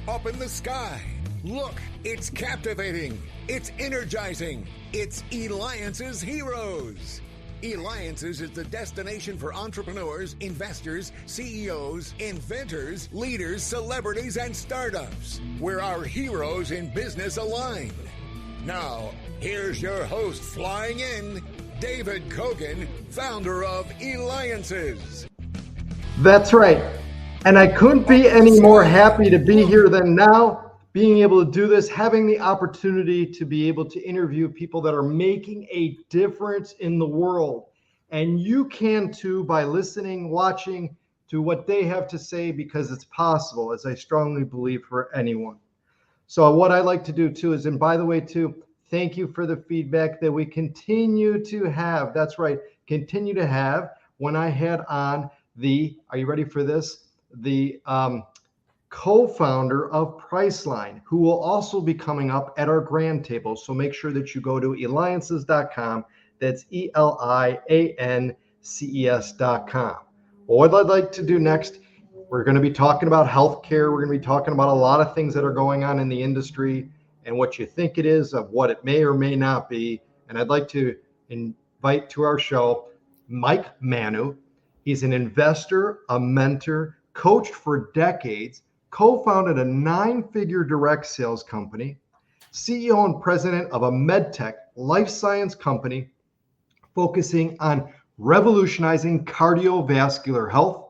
up in the sky. Look, it's captivating. It's energizing. It's Eliances Heroes. Eliances is the destination for entrepreneurs, investors, CEOs, inventors, leaders, celebrities, and startups, where our heroes in business align. Now, here's your host flying in, David Cogan, founder of Eliances. That's right. And I couldn't be any more happy to be here than now, being able to do this, having the opportunity to be able to interview people that are making a difference in the world. And you can too by listening, watching to what they have to say, because it's possible, as I strongly believe, for anyone. So what I like to do too is, and by the way too, thank you for the feedback that we continue to have. That's right, continue to have. When I had on are you ready for this? The co-founder of Priceline, who will also be coming up at our grand table. So make sure that you go to Eliances.com. That's Eliances.com. What I'd like to do next, we're going to be talking about healthcare. We're going to be talking about a lot of things that are going on in the industry and what you think it is, of what it may or may not be. And I'd like to invite to our show Mike Maunu. He's an investor, a mentor, coached for decades, co-founded a 9-figure direct sales company, CEO and president of a medtech life science company focusing on revolutionizing cardiovascular health,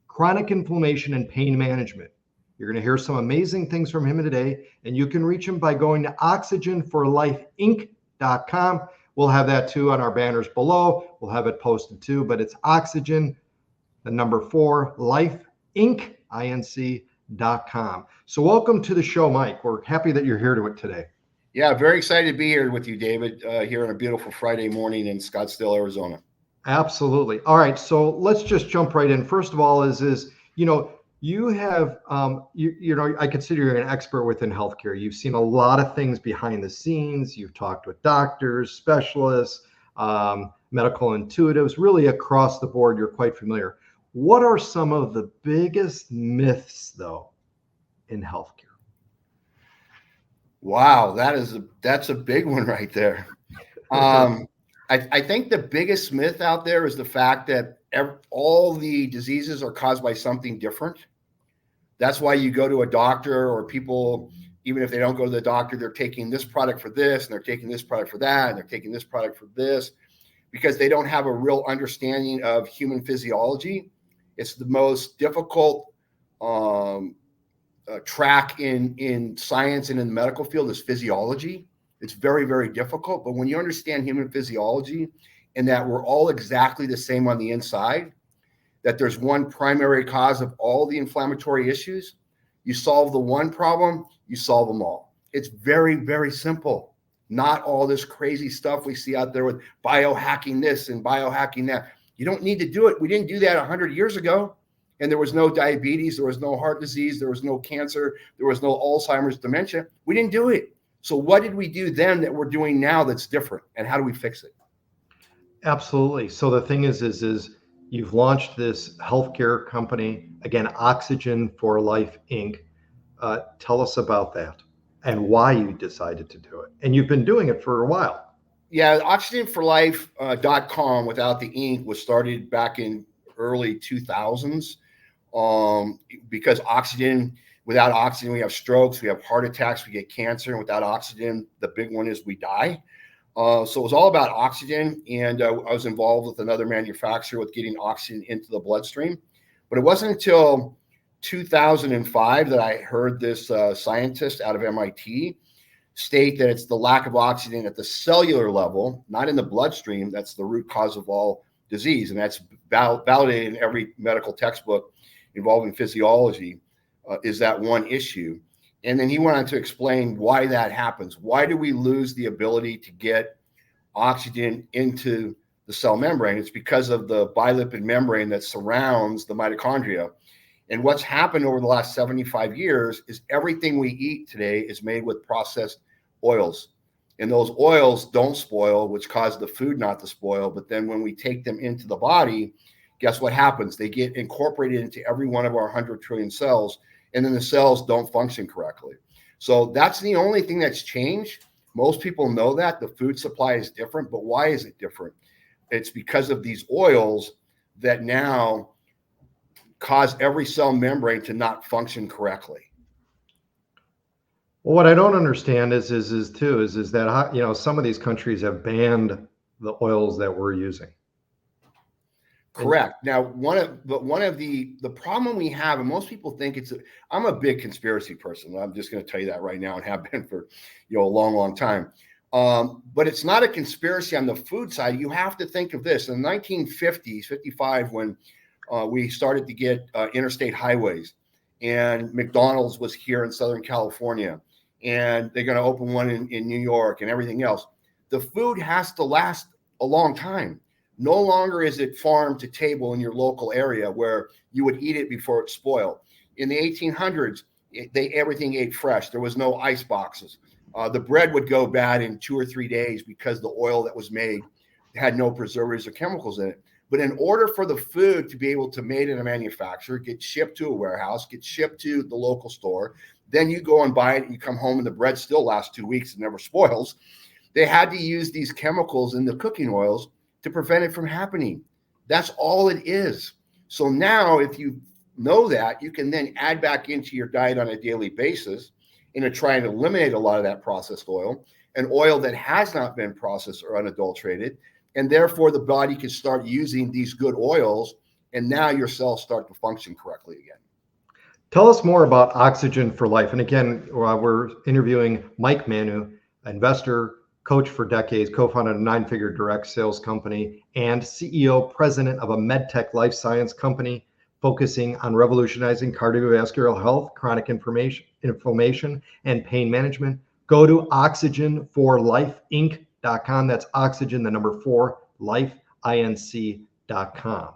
chronic inflammation, and pain management. You're going to hear some amazing things from him today, and you can reach him by going to oxygenforlifeinc.com. We'll have that too on our banners below. We'll have it posted too, but it's Oxygen, the number 4, Life Inc. Inc.com. So welcome to the show, Mike. We're happy that you're here to it today. Yeah, very excited to be here with you, David, here on a beautiful Friday morning in Scottsdale, Arizona. Absolutely. All right, so let's just jump right in. First of all, you have, I consider you an expert within healthcare. You've seen a lot of things behind the scenes. You've talked with doctors, specialists, medical intuitives, really across the board. You're quite familiar. What are some of the biggest myths, though, in healthcare? Wow, that's a big one right there. I think the biggest myth out there is the fact that all the diseases are caused by something different. That's why you go to a doctor, or people, even if they don't go to the doctor, they're taking this product for this, and they're taking this product for that, and they're taking this product for this, because they don't have a real understanding of human physiology. It's the most difficult track in science and in the medical field is physiology. It's very, very difficult. But when you understand human physiology, and that we're all exactly the same on the inside, that there's one primary cause of all the inflammatory issues, you solve the one problem, you solve them all. It's very, very simple. Not all this crazy stuff we see out there with biohacking this and biohacking that. You don't need to do it. We didn't do that 100 years ago. And there was no diabetes, there was no heart disease, there was no cancer, there was no Alzheimer's, dementia. We didn't do it. So what did we do then that we're doing now that's different? And how do we fix it? Absolutely. So the thing is you've launched this healthcare company, again, Oxygen for Life Inc. Tell us about that and why you decided to do it. And you've been doing it for a while. Yeah, Oxygenforlife.com without the ink was started back in early 2000s. Because without oxygen, we have strokes, we have heart attacks, we get cancer, and without oxygen, the big one is we die. So it was all about oxygen, and I was involved with another manufacturer with getting oxygen into the bloodstream. But it wasn't until 2005 that I heard this scientist out of MIT state that it's the lack of oxygen at the cellular level, not in the bloodstream, that's the root cause of all disease. And that's validated in every medical textbook involving physiology, is that one issue. And then he went on to explain why that happens. Why do we lose the ability to get oxygen into the cell membrane? It's because of the bilipid membrane that surrounds the mitochondria. And what's happened over the last 75 years is everything we eat today is made with processed oils. And those oils don't spoil, which cause the food not to spoil. But then when we take them into the body, guess what happens? They get incorporated into every one of our 100 trillion cells. and then the cells don't function correctly. So that's the only thing that's changed. Most people know that the food supply is different, but why is it different? It's because of these oils that now cause every cell membrane to not function correctly. Well, what I don't understand is that, you know, some of these countries have banned the oils that we're using. Correct. Now, one of the problem we have, and most people think I'm a big conspiracy person. I'm just going to tell you that right now, and have been for, you know, a long, long time. But it's not a conspiracy on the food side. You have to think of this in the 1950s, 55, when we started to get interstate highways, and McDonald's was here in Southern California, and they're going to open one in New York and everything else. The food has to last a long time. No longer is it farm to table in your local area where you would eat it before it spoiled. In the 1800s, everything ate fresh. There was no ice boxes. The bread would go bad in 2 or 3 days because the oil that was made had no preservatives or chemicals in it. But in order for the food to be able to made in a manufacturer, get shipped to a warehouse, get shipped to the local store, then you go and buy it, and you come home and the bread still lasts 2 weeks and never spoils. They had to use these chemicals in the cooking oils to prevent it from happening. That's all it is. So now, if you know that, you can then add back into your diet on a daily basis and to try and eliminate a lot of that processed oil, an oil that has not been processed or unadulterated. And therefore, the body can start using these good oils, and now your cells start to function correctly again. Tell us more about Oxygen for Life. And again, we're interviewing Mike Maunu, investor, coach for decades, co-founded a 9-figure direct sales company, and CEO, president of a medtech life science company focusing on revolutionizing cardiovascular health, chronic inflammation, and pain management. Go to oxygenforlifeinc.com. That's oxygen, the number 4, life, inc.com.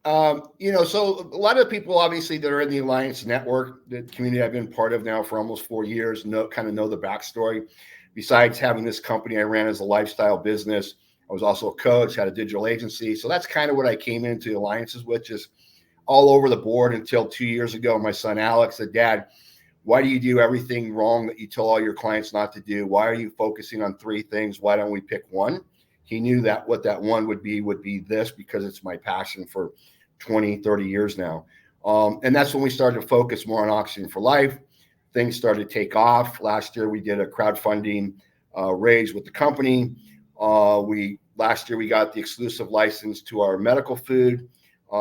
So a lot of people, obviously, that are in the Alliance Network, the community I've been part of now for almost 4 years, know the backstory. Besides having this company I ran as a lifestyle business, I was also a coach, had a digital agency. So that's kind of what I came into Alliances with, just all over the board, until 2 years ago. My son Alex said, "Dad, why do you do everything wrong that you tell all your clients not to do? Why are you focusing on 3 things? Why don't we pick one?" He knew that what that one would be this, because it's my passion for 20, 30 years now. And that's when we started to focus more on Oxygen for Life. Things started to take off. Last year, we did a crowdfunding raise with the company. Last year, we got the exclusive license to our medical food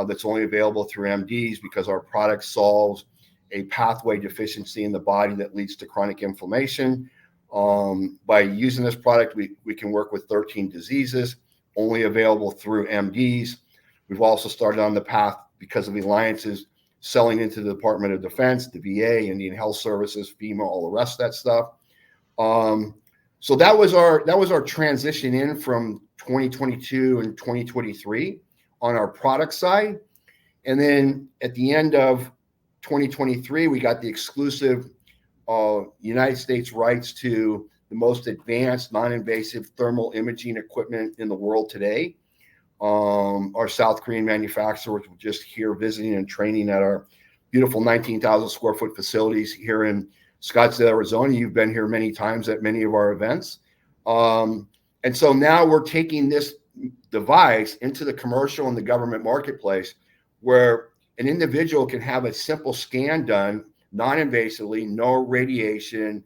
that's only available through MDs, because our product solves a pathway deficiency in the body that leads to chronic inflammation. By using this product, we can work with 13 diseases, only available through MDs. We've also started on the path, because of Alliances, selling into the Department of Defense, the VA, Indian Health Services, FEMA, all the rest of that stuff. So that was our transition in from 2022 and 2023 on our product side. And then at the end of 2023, we got the exclusive United States rights to the most advanced non-invasive thermal imaging equipment in the world today. Our South Korean manufacturer, which was just here visiting and training at our beautiful 19,000 square foot facilities here in Scottsdale, Arizona. You've been here many times at many of our events. And so now we're taking this device into the commercial and the government marketplace, where an individual can have a simple scan done non-invasively, no radiation,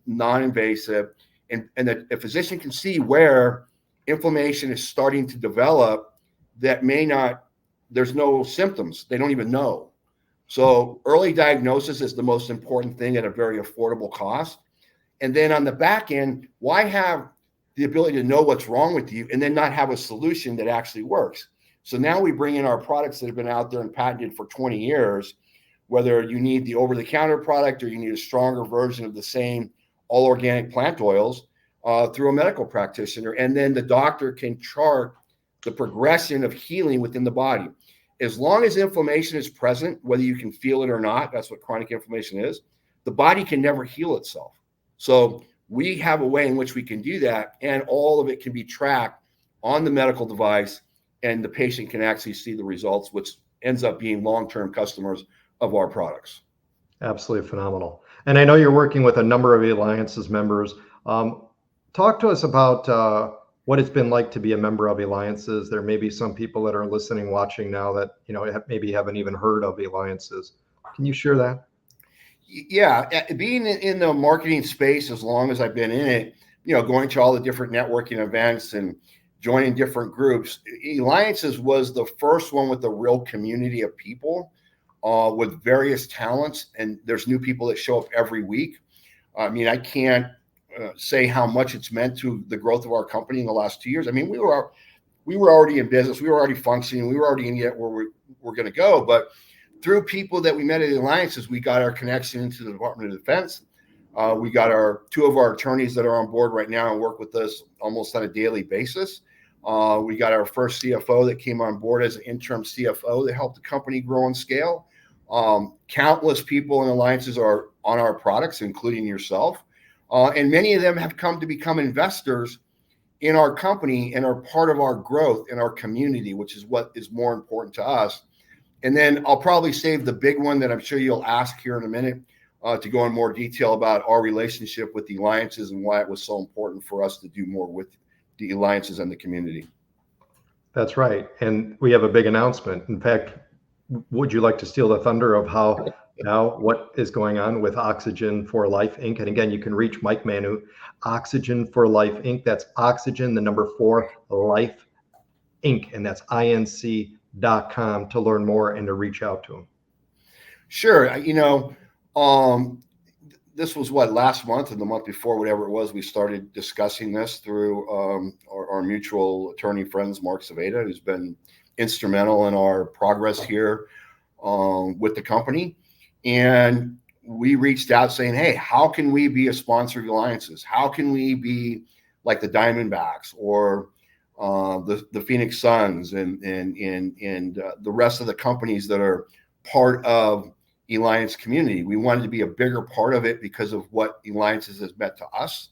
non-invasive, and a physician can see where inflammation is starting to develop that there's no symptoms. They don't even know. So early diagnosis is the most important thing at a very affordable cost. And then on the back end, why have the ability to know what's wrong with you and then not have a solution that actually works? So now we bring in our products that have been out there and patented for 20 years, whether you need the over-the-counter product or you need a stronger version of the same all organic plant oils, through a medical practitioner. And then the doctor can chart the progression of healing within the body. As long as inflammation is present, whether you can feel it or not, that's what chronic inflammation is, the body can never heal itself. So we have a way in which we can do that, and all of it can be tracked on the medical device, and the patient can actually see the results, which ends up being long-term customers of our products. Absolutely phenomenal. And I know you're working with a number of Eliances members. Talk to us about what it's been like to be a member of Eliances. There may be some people that are listening, watching now that maybe haven't even heard of Eliances. Can you share that? Yeah, being in the marketing space as long as I've been in it, going to all the different networking events and joining different groups, Eliances was the first one with a real community of people with various talents, and there's new people that show up every week. I mean, I can't say how much it's meant to the growth of our company in the last 2 years. I mean, we were already in business, we were already functioning, we were already in yet where we're going to go, but through people that we met at the Eliances, we got our connection into the Department of Defense. We got two of our attorneys that are on board right now and work with us almost on a daily basis. We got our first CFO that came on board as an interim CFO that helped the company grow and scale. Countless people in Eliances are on our products, including yourself. And many of them have come to become investors in our company and are part of our growth in our community, which is what is more important to us. And then I'll probably save the big one that I'm sure you'll ask here in a minute to go in more detail about our relationship with the Eliances and why it was so important for us to do more with the Eliances and the community. That's right. And we have a big announcement. In fact, would you like to steal the thunder of what is going on with Oxygen for Life Inc.? And again, you can reach Mike Maunu, Oxygen for Life Inc. That's Oxygen, the number 4, Life Inc. And that's Eliances.com to learn more and to reach out to him. Sure. This was last month and the month before, whatever it was, we started discussing this through our mutual attorney friends, Mark Saveda, who's been instrumental in our progress here with the company. And we reached out saying, hey, how can we be a sponsor of Eliances? How can we be like the Diamondbacks or the Phoenix Suns and the rest of the companies that are part of Eliance community? We wanted to be a bigger part of it because of what Eliances has meant to us.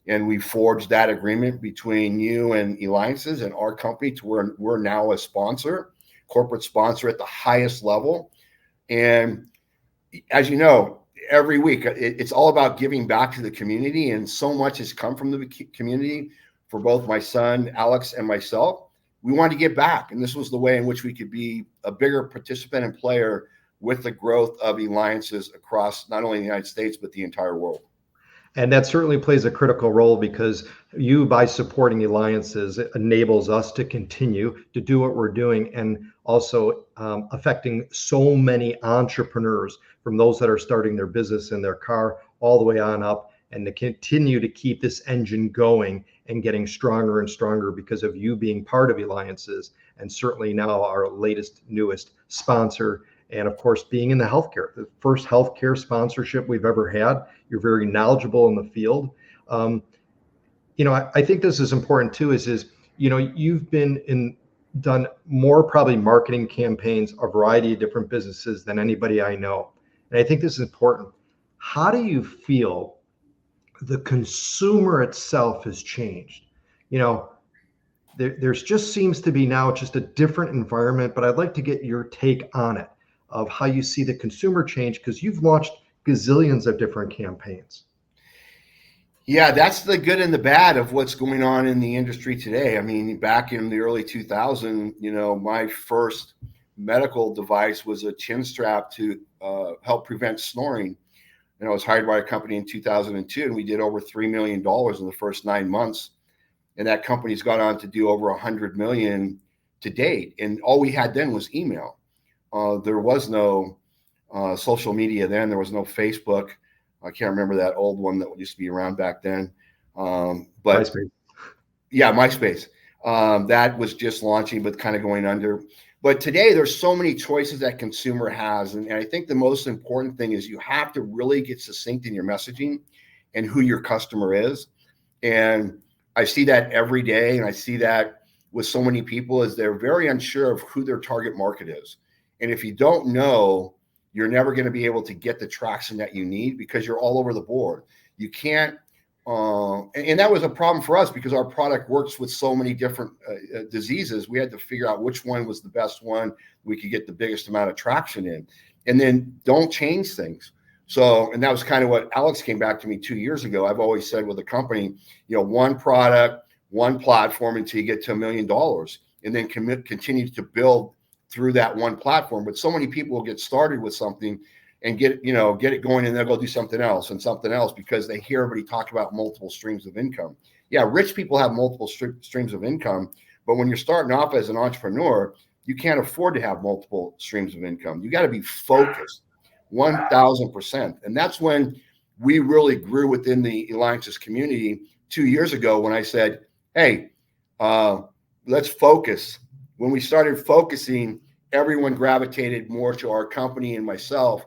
And we forged that agreement between you and Eliances and our company to where we're now a sponsor, corporate sponsor at the highest level. And as you know, every week it's all about giving back to the community, and so much has come from the community for both my son Alex and myself. We wanted to give back, and this was the way in which we could be a bigger participant and player with the growth of Eliances across not only the United States but the entire world. And that certainly plays a critical role, because you, by supporting Eliances, it enables us to continue to do what we're doing, and also affecting so many entrepreneurs, from those that are starting their business in their car all the way on up, and to continue to keep this engine going and getting stronger and stronger because of you being part of Eliances, and certainly now our latest, newest sponsor. And of course, being in the healthcare, the first healthcare sponsorship we've ever had. You're very knowledgeable in the field. I think this is important too, is you've done more probably marketing campaigns, a variety of different businesses than anybody I know. And I think this is important. How do you feel the consumer itself has changed? There's just seems to be now just a different environment, but I'd like to get your take on it, of how you see the consumer change, because you've launched gazillions of different campaigns. Yeah, that's the good and the bad of what's going on in the industry today. I mean, back in the early 2000s, my first medical device was a chin strap to help prevent snoring. And I was hired by a company in 2002, and we did over $3 million in the first 9 months. And that company's gone on to do over $100 million to date. And all we had then was email. There was no social media then. There was no Facebook. I can't remember that old one that used to be around back then. But MySpace. Yeah, MySpace. That was just launching, but kind of going under. But today there's so many choices that consumer has. And I think the most important thing is you have to really get succinct in your messaging and who your customer is. And I see that every day. And I see that with so many people, is they're very unsure of who their target market is. And if you don't know, you're never going to be able to get the traction that you need, because you're all over the board. You can't, and that was a problem for us, because our product works with so many different diseases. We had to figure out which one was the best one we could get the biggest amount of traction in. and then don't change things. So, and that was kind of what Alex came back to me 2 years ago. I've always said with a company, one product, one platform until you get to $1 million, and then continue to build through that one platform. But so many people will get started with something and get it going, and they'll go do something else because they hear everybody talk about multiple streams of income. Yeah, rich people have multiple streams of income, but when you're starting off as an entrepreneur, you can't afford to have multiple streams of income. You got to be focused 1,000%. And that's when we really grew within the Eliances community 2 years ago, when I said, hey, let's focus. When we started focusing, everyone gravitated more to our company and myself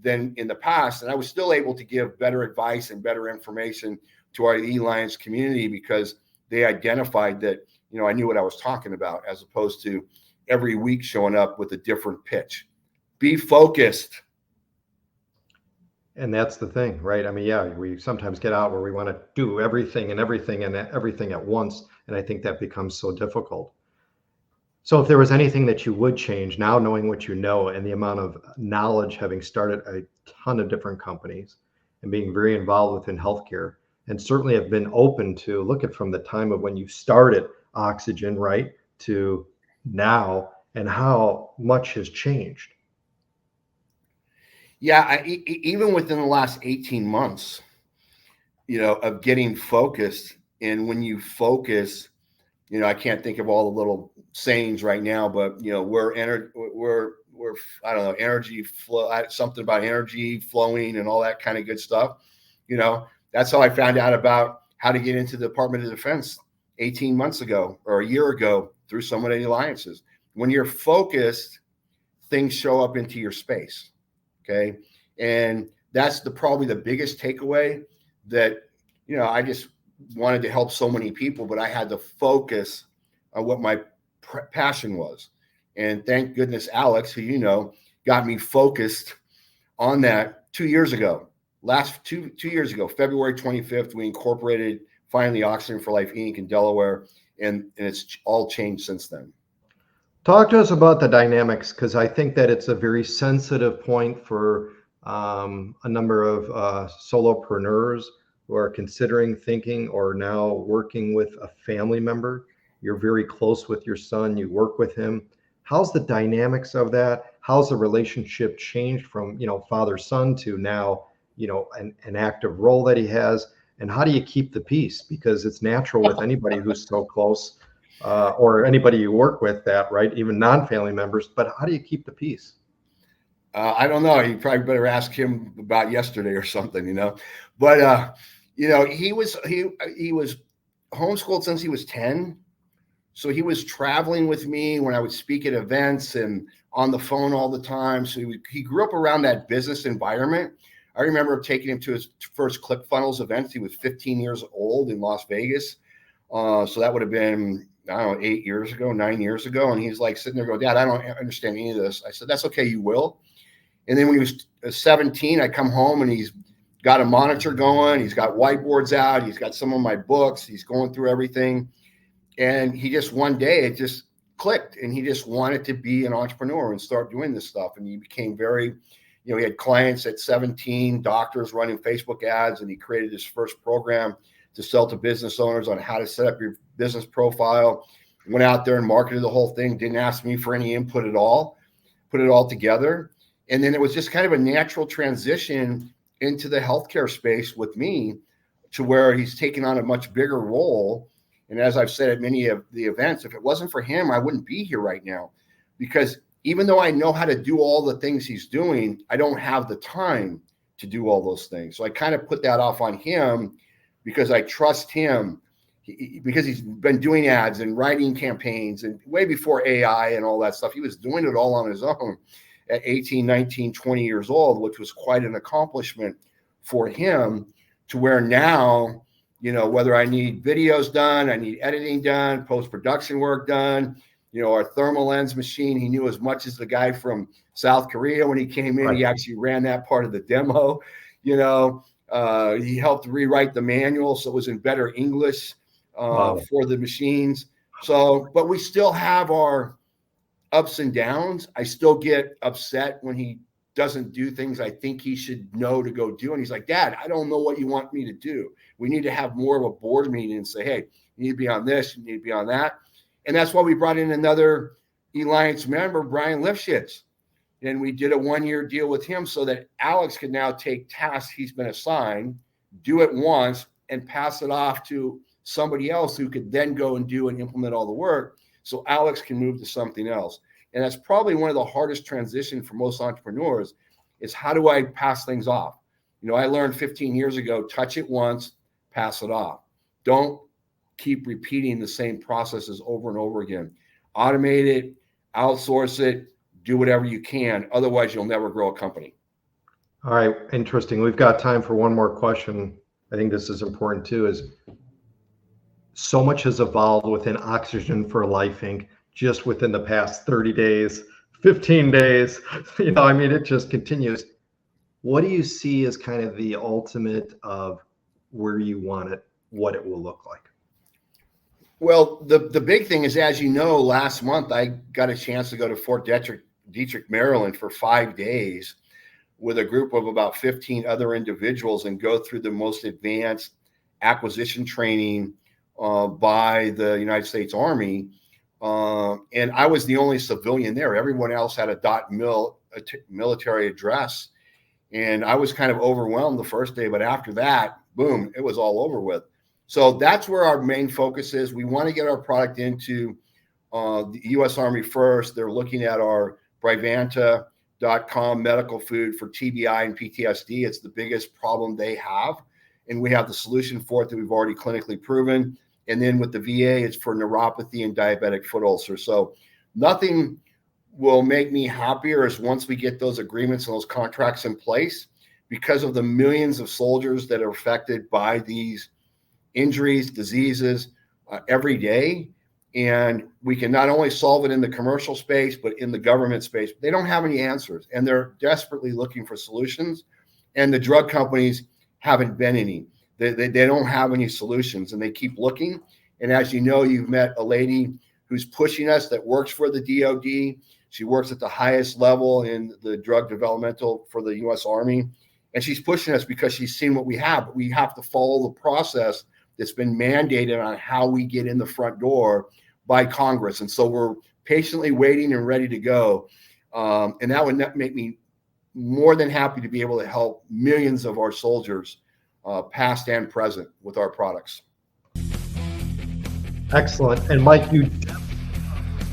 than in the past. And I was still able to give better advice and better information to our Eliances community because they identified that, I knew what I was talking about, as opposed to every week showing up with a different pitch. Be focused. And that's the thing, right? I mean, yeah, we sometimes get out where we want to do everything at once. And I think that becomes so difficult. So if there was anything that you would change now, knowing what you know and the amount of knowledge, having started a ton of different companies and being very involved within healthcare, and certainly have been open to look at from the time of when you started Oxygen, right, to now, and how much has changed. Yeah, even within the last 18 months, of getting focused. And when you focus, I can't think of all the little sayings right now, but we're I don't know, energy flow, something about energy flowing and all that kind of good stuff. That's how I found out about how to get into the Department of Defense 18 months ago or a year ago through some of the alliances. When you're focused, things show up into your space. Okay. And that's probably the biggest takeaway that, I just wanted to help so many people, but I had to focus on what my passion was. And thank goodness, Alex, who, got me focused on that 2 years ago. Last two years ago, February 25th, we incorporated finally Oxygen for Life Inc. in Delaware, and it's all changed since then. Talk to us about the dynamics, because I think that it's a very sensitive point for a number of solopreneurs who are considering thinking or now working with a family member. You're very close with your son, you work with him. How's the dynamics of that? How's the relationship changed from, father-son to now, an active role that he has? And how do you keep the peace? Because it's natural with anybody who's so close, or anybody you work with that, right? Even non-family members, but how do you keep the peace? I don't know. You probably better ask him about yesterday or something, but, he was homeschooled since he was 10. So he was traveling with me when I would speak at events and on the phone all the time. So he grew up around that business environment. I remember taking him to his first ClickFunnels events. He was 15 years old in Las Vegas. So that would have been, 9 years ago. And he's like sitting there going, Dad, I don't understand any of this. I said, that's okay. You will. And then when he was 17, I come home and he's got a monitor going. He's got whiteboards out. He's got some of my books. He's going through everything. And he just, one day it just clicked, and he just wanted to be an entrepreneur and start doing this stuff. And he became very, he had clients at 17, doctors running Facebook ads, and he created his first program to sell to business owners on how to set up your business profile. Went out there and marketed the whole thing, didn't ask me for any input at all, put it all together. And then it was just kind of a natural transition into the healthcare space with me, to where he's taken on a much bigger role. And as I've said at many of the events, if it wasn't for him, I wouldn't be here right now, because even though I know how to do all the things he's doing, I don't have the time to do all those things. So I kind of put that off on him, because I trust him, because he's been doing ads and writing campaigns, and way before AI and all that stuff, he was doing it all on his own at 18, 19, 20 years old, which was quite an accomplishment for him, to where now, whether I need videos done, I need editing done, post-production work done, our thermal lens machine, he knew as much as the guy from South Korea when he came in. Right. He actually ran that part of the demo. He helped rewrite the manual so it was in better English for the machines. So, but we still have our ups and downs. I still get upset when he doesn't do things I think he should know to go do. And he's like, Dad, I don't know what you want me to do. We need to have more of a board meeting and say, hey, you need to be on this, you need to be on that. And that's why we brought in another Eliance member, Brian Lifshitz. And we did a 1-year deal with him so that Alex could now take tasks he's been assigned, do it once, and pass it off to somebody else who could then go and do and implement all the work. So Alex can move to something else. And that's probably one of the hardest transitions for most entrepreneurs is how do I pass things off? You know, I learned 15 years ago, touch it once, pass it off. Don't keep repeating the same processes over and over again. Automate it, outsource it, do whatever you can. Otherwise, you'll never grow a company. All right, interesting. We've got time for one more question. I think this is important too, is so much has evolved within Oxygen for Life Inc. just within the past 30 days, 15 days. You know, I mean, it just continues. What do you see as kind of the ultimate of where you want it, what it will look like? Well, the big thing is, as you know, last month I got a chance to go to Fort Detrick, Maryland for 5 days with a group of about 15 other individuals and go through the most advanced acquisition training by the United States Army. And I was the only civilian there. Everyone else had a military address. And I was kind of overwhelmed the first day, but after that, boom, it was all over with. So that's where our main focus is. We want to get our product into the U.S. Army first. They're looking at our Eliances.com medical food for TBI and PTSD. It's the biggest problem they have. And we have the solution for it that we've already clinically proven. And then with the VA, it's for neuropathy and diabetic foot ulcer. So nothing will make me happier as once we get those agreements and those contracts in place, because of the millions of soldiers that are affected by these injuries, diseases every day. And we can not only solve it in the commercial space, but in the government space. They don't have any answers, and they're desperately looking for solutions. And the drug companies haven't been any. They don't have any solutions, and they keep looking. And as you know, you've met a lady who's pushing us that works for the DOD. She works at the highest level in the drug developmental for the U.S. Army. And she's pushing us because she's seen what we have. But we have to follow the process that's been mandated on how we get in the front door by Congress. And so we're patiently waiting and ready to go. And that would make me more than happy to be able to help millions of our soldiers, past and present, with our products. Excellent. And Mike, you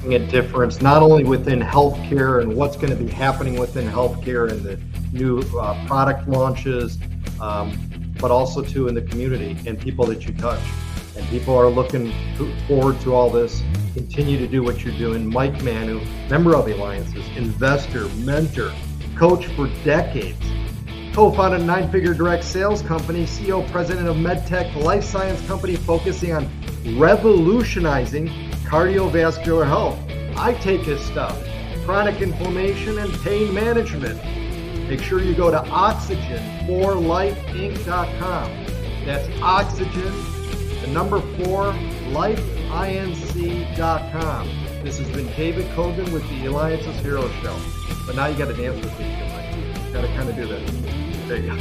making a difference not only within healthcare and what's going to be happening within healthcare and the new product launches, but also too in the community and people that you touch. And people are looking forward to all this. Continue to do what you're doing. Mike Maunu, member of Eliances, investor, mentor, coach for decades, co-founded a 9-figure direct sales company, CEO, president of MedTech life science company focusing on revolutionizing cardiovascular health. I take his stuff, chronic inflammation and pain management. Make sure you go to oxygen4lifeinc.com. That's oxygen, the number 4, lifeinc.com. This has been David Cogan with the Eliances Hero Show. But now you got to dance with me, Mike. You got to kind of do that. There you go.